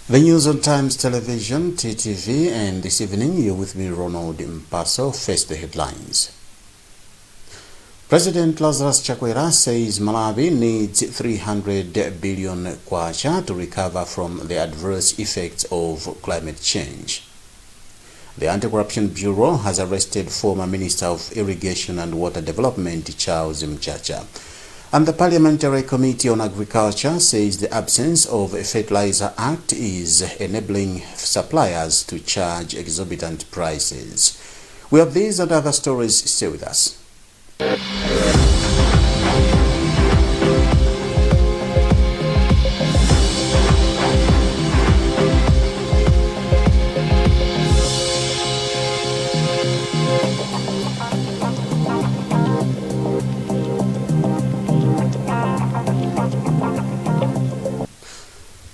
The news on Times Television, TTV, and this evening you're with me, Ronald Mpaso. First, the headlines. President Lazarus Chakwera says Malawi needs 300 billion kwacha to recover from the adverse effects of climate change. The Anti-Corruption Bureau has arrested former Minister of Irrigation and Water Development Charles Mchacha. And the Parliamentary Committee on Agriculture says the absence of a Fertilizer Act is enabling suppliers to charge exorbitant prices. We have these and other stories. Stay with us.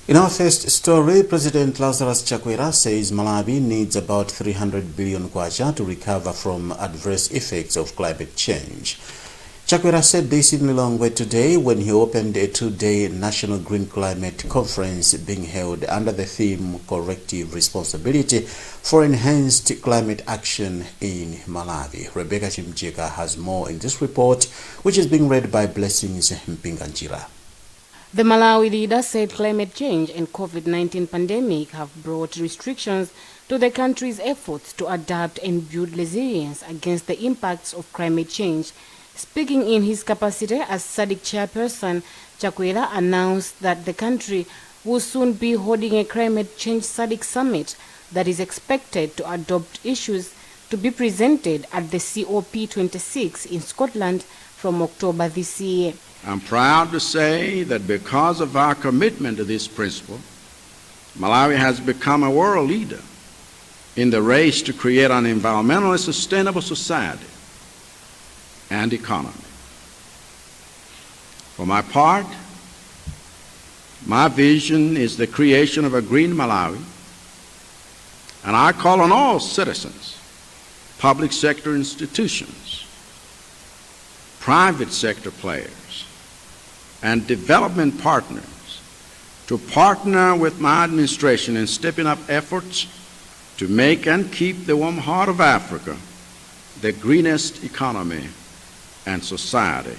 In our first story, President Lazarus Chakwera says Malawi needs about 300 billion kwacha to recover from adverse effects of climate change. Chakwera said this in Lilongwe today when he opened a two-day National Green Climate Conference being held under the theme Corrective Responsibility for Enhanced Climate Action in Malawi. Rebecca Chimjika has more in this report, which is being read by Blessings Mpinganjira. The Malawi leader said climate change and COVID-19 pandemic have brought restrictions to the country's efforts to adapt and build resilience against the impacts of climate change. Speaking in his capacity as SADC chairperson, Chakwera announced that the country will soon be holding a climate change SADC summit that is expected to adopt issues to be presented at the COP26 in Scotland from October this year. I'm proud to say that because of our commitment to this principle, Malawi has become a world leader in the race to create an environmentally sustainable society and economy. For my part, my vision is the creation of a green Malawi, and I call on all citizens, public sector institutions, private sector players, and development partners to partner with my administration in stepping up efforts to make and keep the warm heart of Africa the greenest economy and society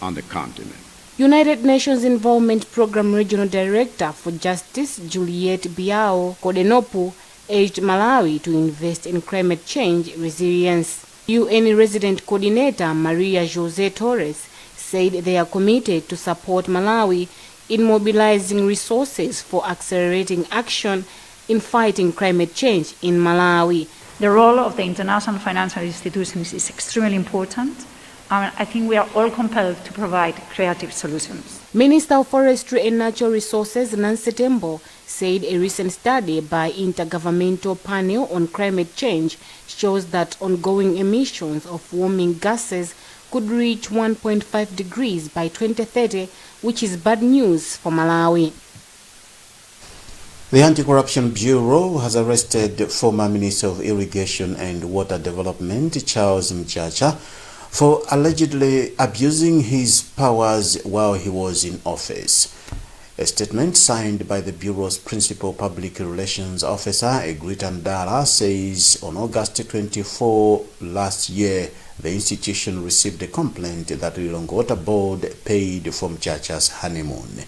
on the continent. United Nations Involvement Program Regional Director for Justice, Juliet Biao Kodenopu, urged Malawi to invest in climate change resilience. UN Resident Coordinator Maria Jose Torres said they are committed to support Malawi in mobilizing resources for accelerating action in fighting climate change in Malawi. The role of the international financial institutions is extremely important. I think we are all compelled to provide creative solutions. Minister of Forestry and Natural Resources Nancy Tembo said a recent study by Intergovernmental Panel on Climate Change shows that ongoing emissions of warming gases could reach 1.5 degrees by 2030, which is bad news for Malawi. The Anti-Corruption Bureau has arrested former Minister of Irrigation and Water Development Charles Mchacha for allegedly abusing his powers while he was in office. A statement signed by the Bureau's principal public relations officer, Egrita Ndala, says on August 24 last year, the institution received a complaint that the Lilongwe Water Board paid for Mchacha's honeymoon.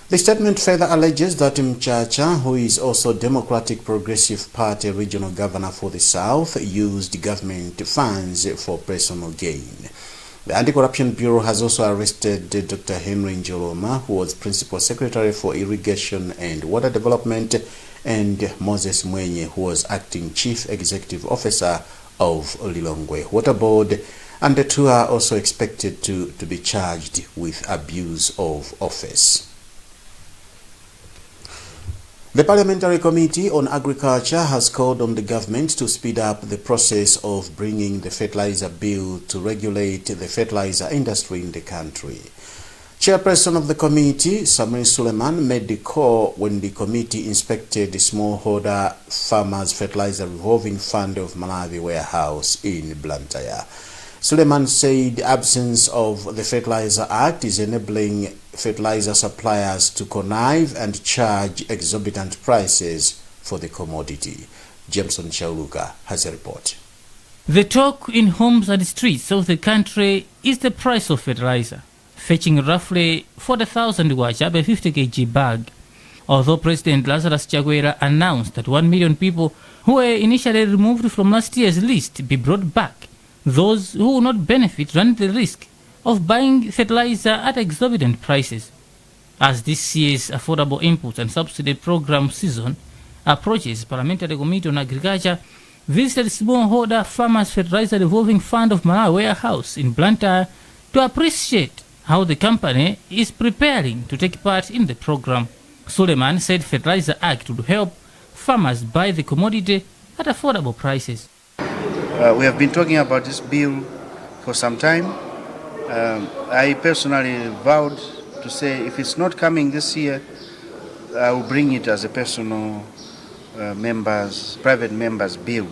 The statement further alleges that Mchacha, who is also Democratic Progressive Party regional governor for the South, used government funds for personal gain. The Anti-Corruption Bureau has also arrested Dr. Henry Njoloma, who was Principal Secretary for Irrigation and Water Development, and Moses Mwenye, who was Acting Chief Executive Officer of Lilongwe Water Board, and the two are also expected to be charged with abuse of office. The Parliamentary Committee on Agriculture has called on the government to speed up the process of bringing the fertilizer bill to regulate the fertilizer industry in the country. Chairperson of the committee, Samir Suleiman, made the call when the committee inspected the smallholder farmers fertilizer revolving fund of Malawi warehouse in Blantyre. Suleiman said the absence of the Fertilizer Act is enabling fertilizer suppliers to connive and charge exorbitant prices for the commodity. Jameson Chauluka has a report. The talk in homes and streets of the country is the price of fertilizer, fetching roughly 40,000 kwacha per 50 kg bag. Although President Lazarus Chakwera announced that 1 million people who were initially removed from last year's list be brought back, those who will not benefit run the risk of buying fertilizer at exorbitant prices. As this year's Affordable Input and Subsidy Program season approaches, Parliamentary Committee on Agriculture visited smallholder Farmers Fertilizer Revolving Fund of Malawi warehouse in Blantyre to appreciate how the company is preparing to take part in the program. Suleiman said Fertilizer Act would help farmers buy the commodity at affordable prices. We have been talking about this bill for some time. I personally vowed to say if it's not coming this year, I will bring it as a personal private members bill.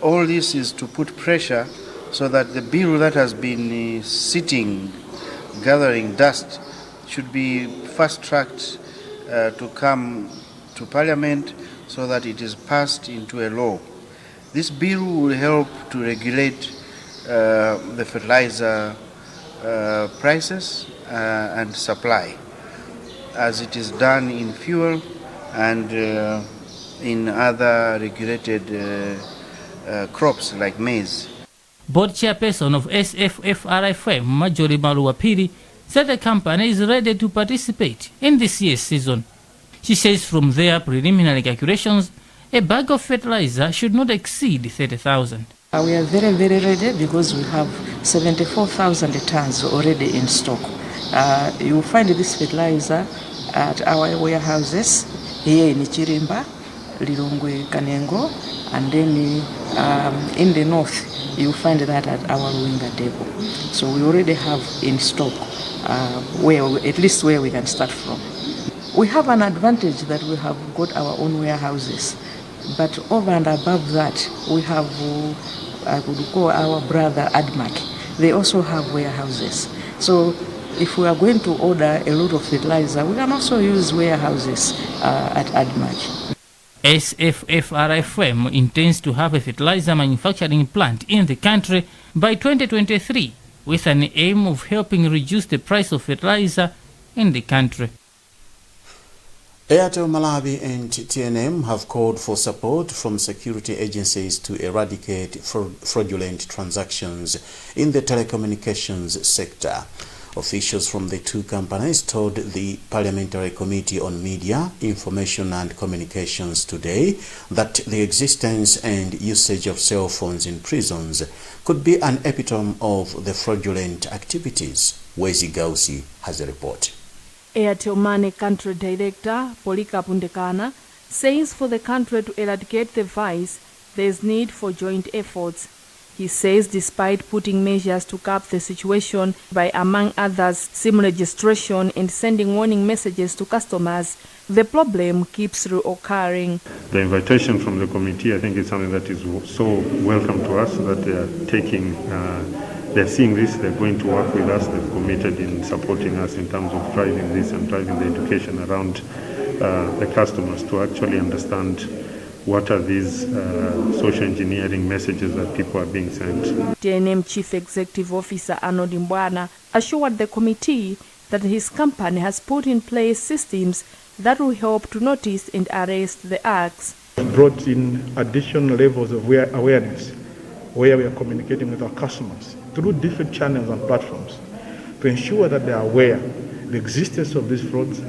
All this is to put pressure so that the bill that has been sitting, gathering dust, should be fast-tracked to come to Parliament so that it is passed into a law. This bill will help to regulate the fertilizer prices and supply, as it is done in fuel and in other regulated crops like maize. Board chairperson of SFFRFM, Marjorie Maluwapiri, said the company is ready to participate in this year's season. She says from their preliminary calculations, a bag of fertilizer should not exceed 30,000. We are very, very ready because we have 74,000 tons already in stock. You will find this fertilizer at our warehouses here in Chirimba, Lilongwe, Kanengo, and then in the north you will find that at our Ruinga depot. So we already have in stock at least where we can start from. We have an advantage that we have got our own warehouses, but over and above that, we have, I would call our brother ADMAC. They also have warehouses. So if we are going to order a lot of fertilizer, we can also use warehouses at ADMAC. SFFRFM intends to have a fertilizer manufacturing plant in the country by 2023, with an aim of helping reduce the price of fertilizer in the country. Airtel Malawi and TNM have called for support from security agencies to eradicate fraudulent transactions in the telecommunications sector. Officials from the two companies told the Parliamentary Committee on Media, Information and Communications today that the existence and usage of cell phones in prisons could be an epitome of the fraudulent activities. Wezi Gausi has a report. Airtel Money Country Director Polika Pundekana says for the country to eradicate the vice, there is need for joint efforts. He says despite putting measures to curb the situation by, among others, SIM registration and sending warning messages to customers, the problem keeps reoccurring. The invitation from the committee, I think, is something that is so welcome to us, that they are taking they're seeing this, they're going to work with us, they've committed in supporting us in terms of driving this and driving the education around the customers to actually understand what are these social engineering messages that people are being sent. TNM Chief Executive Officer Arnold Mbwana assured the committee that his company has put in place systems that will help to notice and arrest the acts. Brought in additional levels of awareness where we are communicating with our customers through different channels and platforms to ensure that they are aware of the existence of these frauds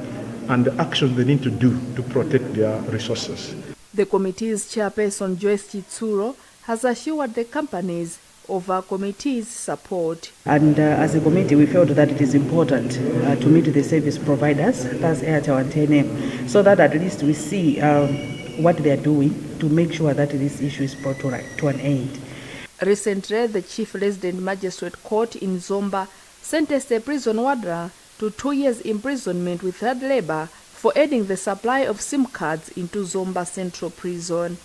and the actions they need to do to protect their resources. The committee's chairperson Joyce Chitsuro has assured the companies of our committee's support. And as a committee, we felt that it is important to meet the service providers, that's Airtel and TNM, so that at least we see what they are doing to make sure that this issue is brought to an end. Recently, the Chief Resident Magistrate Court in Zomba sentenced a prison warder to 2 years imprisonment with hard labor for aiding the supply of SIM cards into Zomba Central Prison.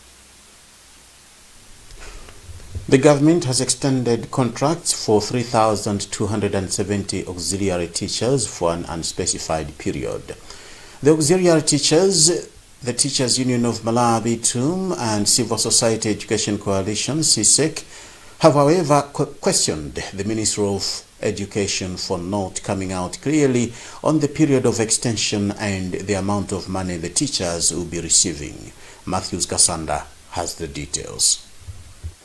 The government has extended contracts for 3,270 auxiliary teachers for an unspecified period. The auxiliary teachers, the Teachers Union of Malawi, TUM, and Civil Society Education Coalition, CSEC, have however questioned the Ministry of Education for not coming out clearly on the period of extension and the amount of money the teachers will be receiving. Matthews Kasanda has the details.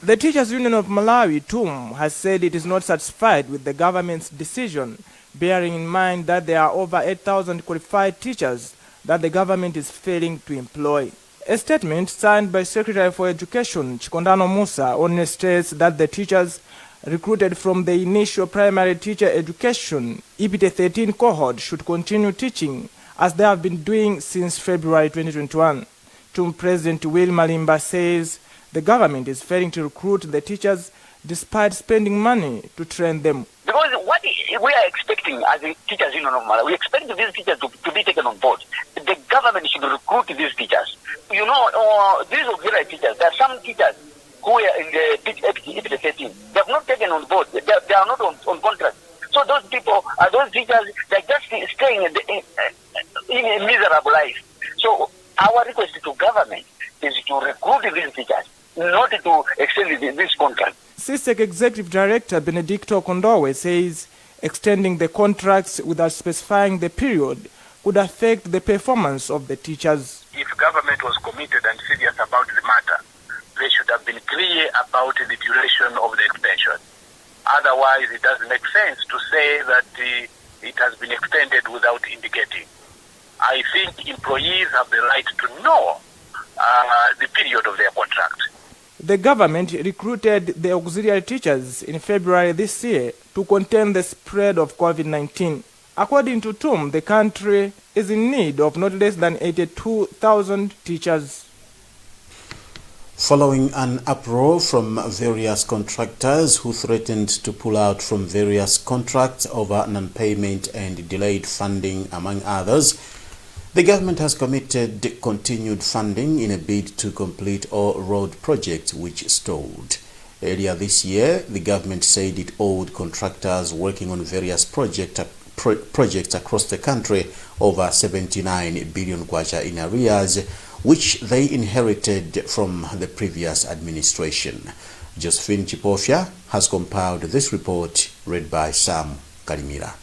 The Teachers Union of Malawi, TUM, has said it is not satisfied with the government's decision, bearing in mind that there are over 8,000 qualified teachers that the government is failing to employ. A statement signed by Secretary for Education Chikondano Musa only states that the teachers recruited from the initial primary teacher education EPT 13 cohort should continue teaching as they have been doing since February 2021. TUM President Will Malimba says the government is failing to recruit the teachers despite spending money to train them. Because what we are expecting as a Teachers Union of Malawi, we expect these teachers to be taken on board. The government should recruit these teachers. You know, these auxiliary teachers, there are some teachers who are in the EPT 13. They have not taken on board. They are not on contract. So those people, those teachers, they are just staying in a miserable life. So our request to government is to recruit these teachers, not to extend this contract. CSEC Executive Director Benedicto Kondowe says extending the contracts without specifying the period could affect the performance of the teachers. If government was committed and serious about the matter, they should have been clear about the duration of the extension. Otherwise, it doesn't make sense to say that it has been extended without indicating. I think employees have the right to know the period of their contract. The government recruited the auxiliary teachers in February this year to contain the spread of COVID-19. According to TUM, the country is in need of not less than 82,000 teachers. Following an uproar from various contractors who threatened to pull out from various contracts over non-payment and delayed funding, among others, the government has committed continued funding in a bid to complete all road projects which stalled. Earlier this year, the government said it owed contractors working on various projects across the country over 79 billion kwacha in arrears, which they inherited from the previous administration. Josephine Chipofia has compiled this report, read by Sam Kalimira.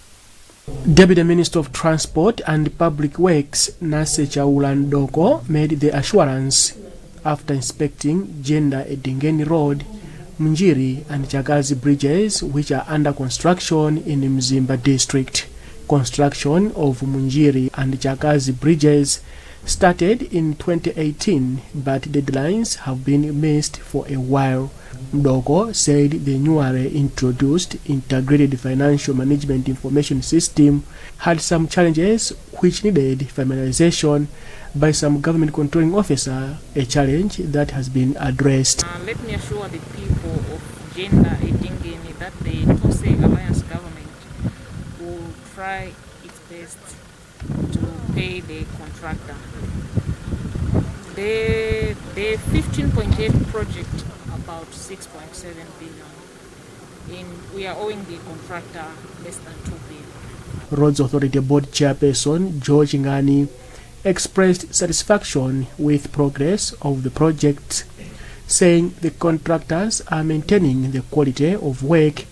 Deputy Minister of Transport and Public Works Nase Chaula Ndoko made the assurance after inspecting Jenda Edingeni Road, Munjiri and Chagazi bridges which are under construction in Mzimba district. Construction of Munjiri and Chagazi bridges started in 2018, but deadlines have been missed for a while. Ndoko said the newly introduced Integrated Financial Management Information System had some challenges which needed familiarization by some government controlling officer, a challenge that has been addressed. Let me assure the people of Jenda Edingeni that the Tose Alliance government will try its best to pay the contractor. The 15.8 project, about 6.7 billion. We are owing the contractor less than 2 billion. Roads Authority Board Chairperson George Ngani expressed satisfaction with progress of the project, saying the contractors are maintaining the quality of work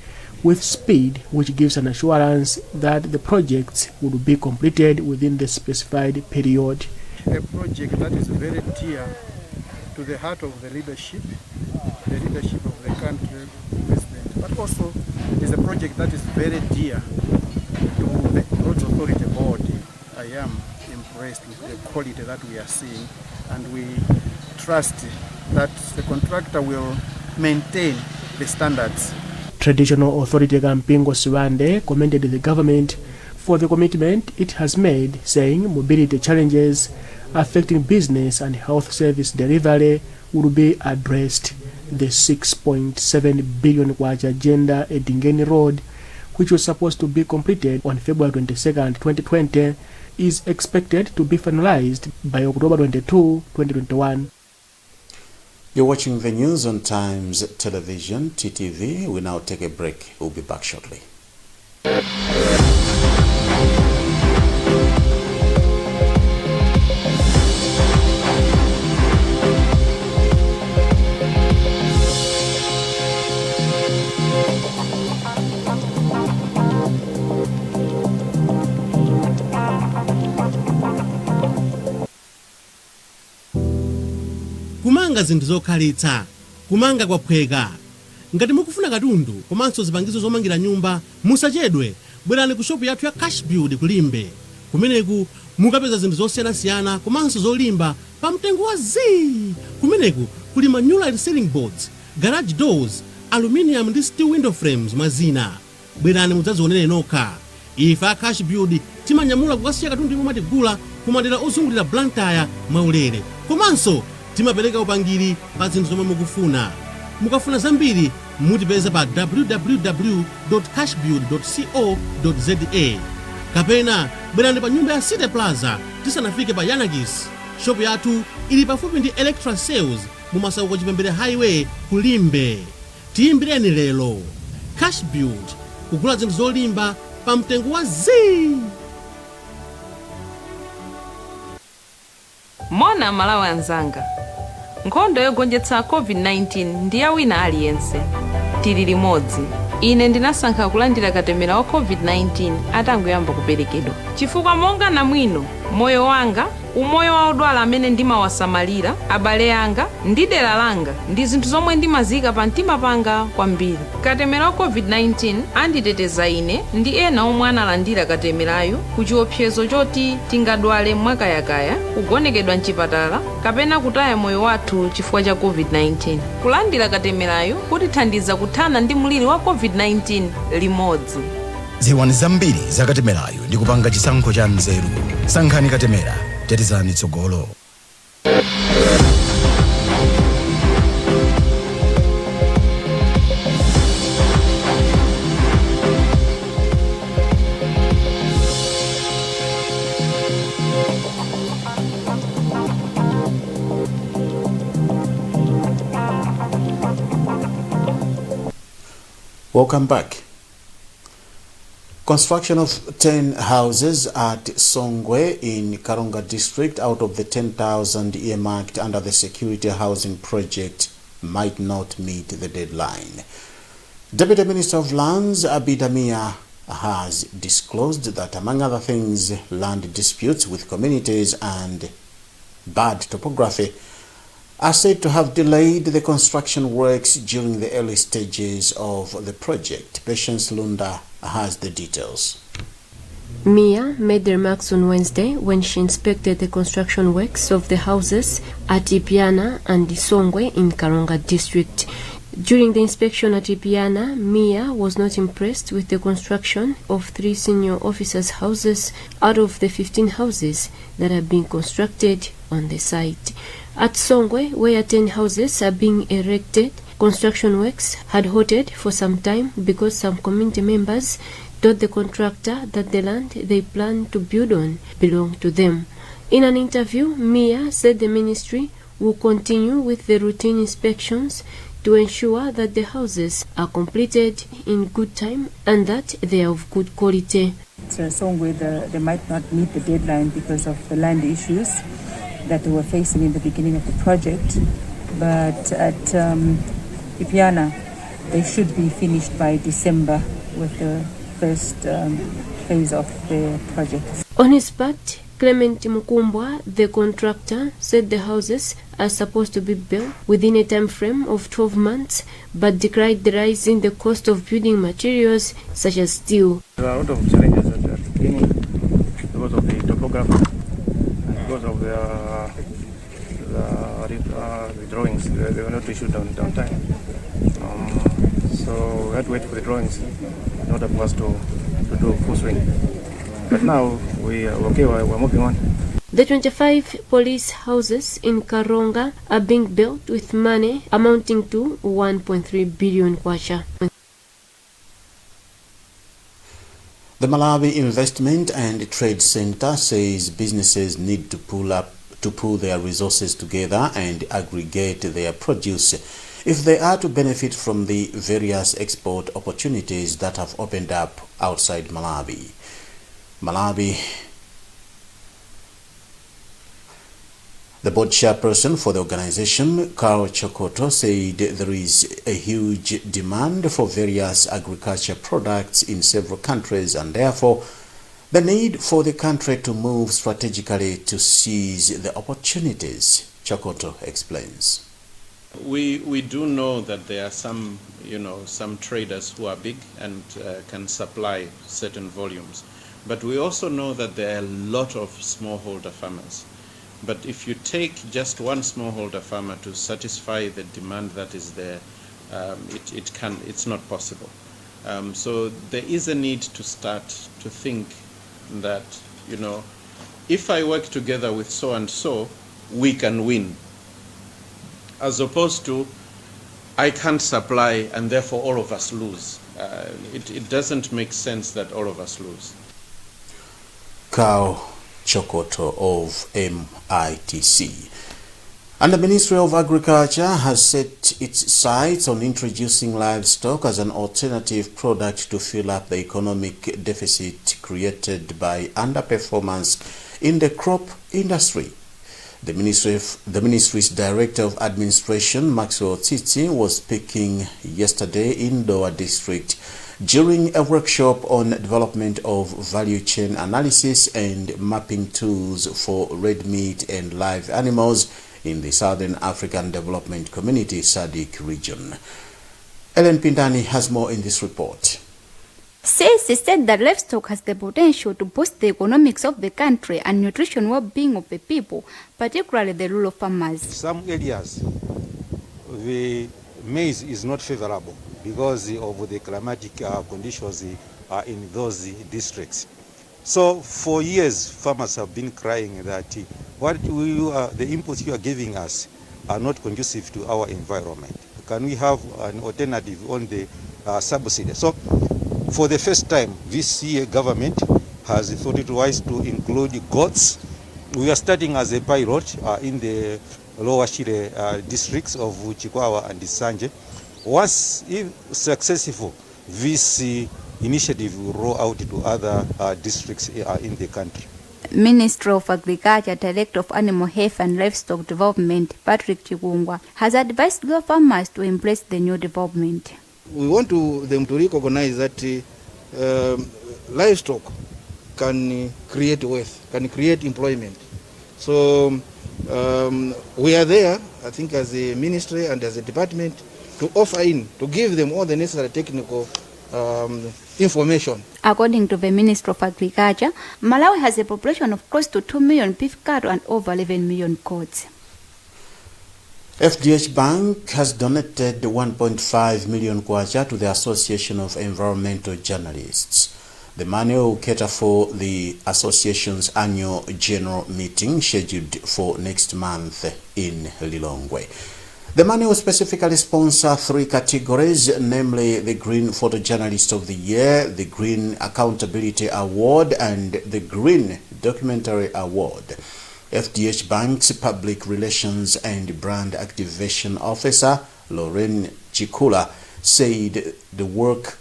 with speed, which gives an assurance that the projects will be completed within the specified period. A project that is very dear to the heart of the leadership of the country, President, but also is a project that is very dear to the Roads Authority Board. I am impressed with the quality that we are seeing, and we trust that the contractor will maintain the standards. Traditional Authority Kampingo Siwande commended the government for the commitment it has made, saying mobility challenges affecting business and health service delivery will be addressed. The 6.7 billion kwacha Jenda Edingeni Road, which was supposed to be completed on February 22nd, 2020, is expected to be finalized by October 22, 2021. You're watching the news on Times Television, TTV. We now take a break. We'll be back shortly. Kumanga zinthu zokhalitsa, kumanga kwaphweka. Ngati mukufuna katundu komanso zipangizo zomangira nyumba, musachedwe, bwerani ku shopu yathu ya Cash Build kulimbe. Kumeneku mukapeza zinthu zosiyanasiyana komanso zolimba pa mtengo wa zii. Kumeneku kuli ma new light ceiling boards, garage doors, aluminium ndi steel window frames mwazina. Bwerani mudzazionere nokha. Ife a Cash Build timanyamula kukasiya katundu imwe matigula kumadera ozungulira Blantyre mwaulere. Komanso timapereka upangiri pa zinthu zomwe mukufuna. Mukafuna zambiri mutipeza pa www.cashbuild.co.za kapena bwerani pa nyumba ya City Plaza tisanafike pa Yanagis. Shop yathu ili pafupi ndi Electra Sales mu Masauko Chipembere Highway kulimbe. Tiyimbireni lero. Cash Build, kugula zinthu zolimba pa mtengo wa zii. Mona Malawi anzanga, nkhondo yogonjetsa COVID-19 ndi ya wina aliyense. Tili limodzi. Ine ndinasankha kulandira katemera wa COVID-19 atangoyamba kuperekedwa. Chifukwa monga namwino, moyo wanga, umoyo wa odwala amene ndimawasamalira, abale anga, ndi dera langa, ndi zinthu zomwe ndimazika pa mtima panga kwambiri. Katemera wa COVID-19 anditeteza ine ndi ena omwe analandira katemerayo ku chiopsezo choti tingadwale mwakayakaya, kugonekedwa mchipatala, kapena kutaya moyo wathu chifukwa cha COVID-19. Kulandira katemerayo kutithandiza kuthana ndi mliri wa COVID-19 limodzi. Ziwani zambiri za katemerayo ndi kupanga chisankho cha nzeru. Sankhani katemera, tetezani tsogolo. Welcome back. Construction of 10 houses at Songwe in Karonga district out of the 10,000 earmarked under the security housing project might not meet the deadline. Deputy Minister of Lands Abidamia has disclosed that, among other things, land disputes with communities and bad topography are said to have delayed the construction works during the early stages of the project. Patience Lunda has the details. Mia made the remarks on Wednesday when she inspected the construction works of the houses at Ipiana and Songwe in Karonga district. During the inspection at Ipiana, Mia was not impressed with the construction of 3 senior officers' houses out of the 15 houses that are being constructed on the site. At Songwe, where 10 houses are being erected, construction works had halted for some time because some community members told the contractor that the land they planned to build on belonged to them. In an interview, Mia said the ministry will continue with the routine inspections to ensure that the houses are completed in good time and that they are of good quality. Songwe, they might not meet the deadline because of the land issues that they were facing in the beginning of the project, but at Ipiana they should be finished by December with the first phase of the project. On his part, Clement Mukumbwa, the contractor, said the houses are supposed to be built within a time frame of 12 months, but decried the rise in the cost of building materials such as steel. There are a lot of challenges at the beginning because of the topography, because of the drawings. They were not issued on time. So we had to wait for the drawings in order for us to do full swing. But now we are okay, we're moving on. The 25 police houses in Karonga are being built with money amounting to 1.3 billion kwacha. The Malawi Investment and Trade Center says businesses need to pull up to pool their resources together and aggregate their produce if they are to benefit from the various export opportunities that have opened up outside Malawi. The board chairperson for the organization, Carl Chokoto, said there is a huge demand for various agriculture products in several countries and therefore the need for the country to move strategically to seize the opportunities. Chokoto explains. We do know that there are some traders who are big and can supply certain volumes. But we also know that there are a lot of smallholder farmers. But if you take just one smallholder farmer to satisfy the demand that is there, it's not possible. So there is a need to start to think that, if I work together with so and so, we can win. As opposed to, I can't supply and therefore all of us lose. It doesn't make sense that all of us lose. Carl Chokoto of MITC. And the Ministry of Agriculture has set its sights on introducing livestock as an alternative product to fill up the economic deficit created by underperformance in the crop industry. The Ministry's Director of Administration, Maxwell Tsitsi, was speaking yesterday in Dowa District during a workshop on development of value chain analysis and mapping tools for red meat and live animals in the Southern African Development Community SADC region. Ellen Pindani has more in this report. Says said that livestock has the potential to boost the economics of the country and nutrition well-being of the people, particularly the rural farmers. Some areas, the maize is not favorable because of the climatic conditions in those districts. So for years, farmers have been crying that the inputs you are giving us are not conducive to our environment. Can we have an alternative on the subsidy? So for the first time, this year government has thought it wise to include goats. We are starting as a pilot in the lower Shire districts of Chikwawa and Sanje. Once if successful, this initiative will roll out to other districts in the country. Minister of Agriculture, Director of Animal Health and Livestock Development, Patrick Chigungwa, has advised rural farmers to embrace the new development. We want them to recognize that livestock can create wealth, can create employment. So we are there, I think, as a ministry and as a department, to offer to give them all the necessary technical information. According to the Minister of Agriculture, Malawi has a population of close to 2 million beef cattle and over 11 million goats. FDH Bank has donated 1.5 million kwacha to the Association of Environmental Journalists. The money will cater for the association's annual general meeting scheduled for next month in Lilongwe. The money will specifically sponsor 3 categories, namely the Green Photojournalist of the Year, the Green Accountability Award, and the Green Documentary Award. FDH Bank's Public Relations and Brand Activation Officer, Lorraine Chikula, said the work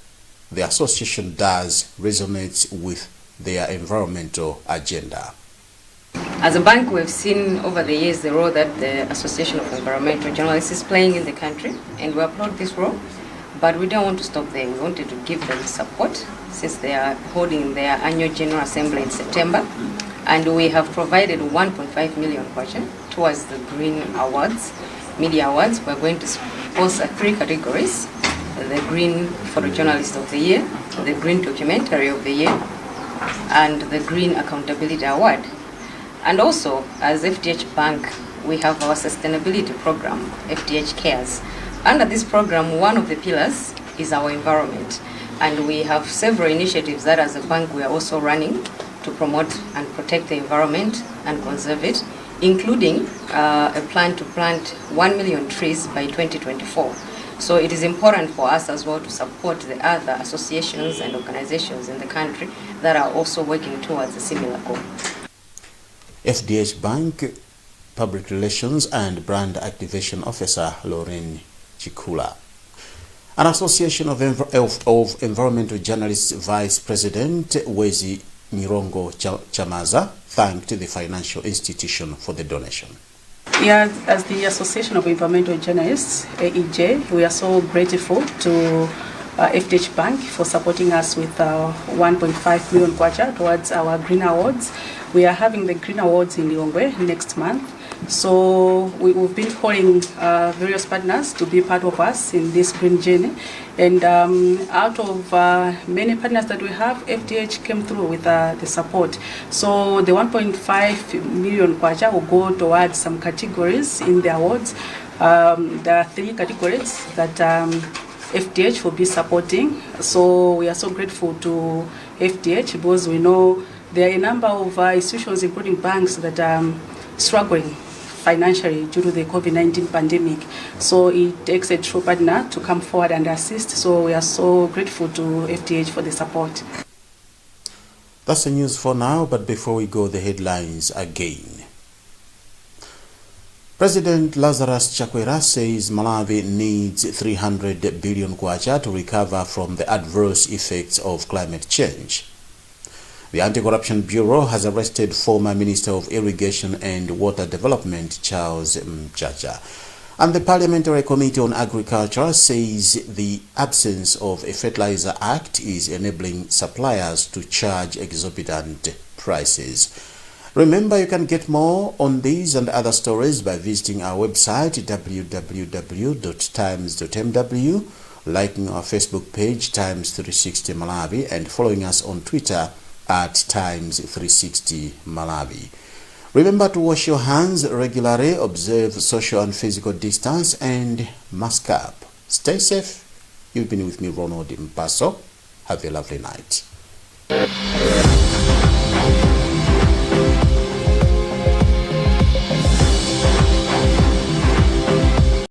the association does resonates with their environmental agenda. As a bank, we've seen over the years the role that the Association of Environmental Journalists is playing in the country, and we applaud this role. But we don't want to stop there. We wanted to give them support since they are holding their annual General Assembly in September. And we have provided 1.5 million kwacha towards the Green Awards, Media Awards. We're going to sponsor 3 categories: the Green Photojournalist of the Year, the Green Documentary of the Year, and the Green Accountability Award. And also, as FDH Bank, we have our sustainability program, FDH Cares. Under this program, one of the pillars is our environment. And we have several initiatives that as a bank we are also running to promote and protect the environment and conserve it, including a plan to plant 1 million trees by 2024. So it is important for us as well to support the other associations and organizations in the country that are also working towards a similar goal. FDH Bank Public Relations and Brand Activation Officer Lauren Chikula. An Association of Environmental Journalists Vice President Wezi Mirongo Chamaza thanked the financial institution for the donation. Yeah, as the Association of Environmental Journalists, AEJ, we are so grateful to FDH Bank for supporting us with 1.5 million kwacha towards our Green Awards. We are having the Green Awards in Lilongwe next month. So we've been calling various partners to be part of us in this green journey. And out of many partners that we have, FDH came through with the support. So the 1.5 million kwacha will go towards some categories in the awards. There are 3 categories that FDH will be supporting. So we are so grateful to FDH because we know there are a number of institutions, including banks, that are struggling financially due to the COVID-19 pandemic. So it takes a true partner to come forward and assist. So we are so grateful to FDH for the support. That's the news for now, but before we go, the headlines again. President Lazarus Chakwera says Malawi needs 300 billion kwacha to recover from the adverse effects of climate change. The Anti-Corruption Bureau has arrested former Minister of Irrigation and Water Development Charles Mchacha. And the Parliamentary Committee on Agriculture says the absence of a Fertilizer Act is enabling suppliers to charge exorbitant prices. Remember, you can get more on these and other stories by visiting our website www.times.mw, liking our Facebook page Times360 Malawi, and following us on Twitter at Times360 Malawi. Remember to wash your hands regularly, observe social and physical distance, and mask up. Stay safe. You've been with me, Ronald Mpaso. Have a lovely night.